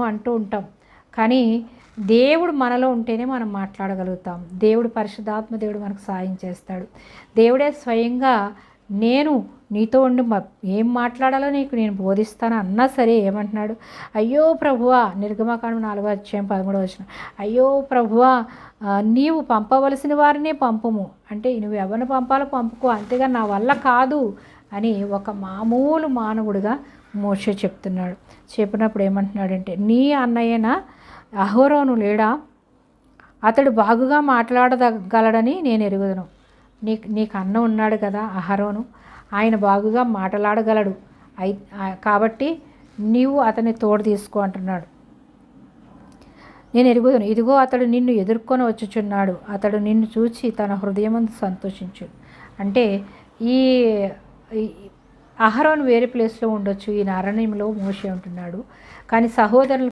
అంటూ ఉంటాం. కానీ దేవుడు మనలో ఉంటేనే మనం మాట్లాడగలుగుతాం. దేవుడు పరిశుద్ధాత్మ దేవుడు మనకు సాయం చేస్తాడు. దేవుడే స్వయంగా నేను నీతో ఉండి ఏం మాట్లాడాలో నీకు నేను బోధిస్తాను అన్నా సరే ఏమంటున్నాడు, అయ్యో ప్రభువా, నిర్గమకాండం 4:13 అయ్యో ప్రభువా, నీవు పంపవలసిన వారినే పంపుము, అంటే నువ్వు ఎవరిని పంపాలో పంపుకో, అంతేగా నా వల్ల కాదు అని ఒక మామూలు మానవుడిగా మోషే చెప్తున్నాడు. చెప్పినప్పుడు ఏమంటున్నాడంటే, నీ అన్నయ్యన అహరోను లేడా, అతడు బాగుగా మాట్లాడగలడని నేను ఎరుగుదును. నీకు అన్న ఉన్నాడు కదా అహరోను, ఆయన బాగుగా మాట్లాడగలడు, కాబట్టి నీవు అతన్ని తోడు తీసుకో అంటున్నాడు. నేను ఎరుగుదును, ఇదిగో అతడు నిన్ను ఎదుర్కొని వచ్చుచున్నాడు, అతడు నిన్ను చూచి తన హృదయమందు సంతోషించు. అంటే ఈ అహరోను వేరే ప్లేస్లో ఉండొచ్చు, ఈ అరణ్యంలో మోషే ఉంటున్నాడు, కానీ సహోదరులు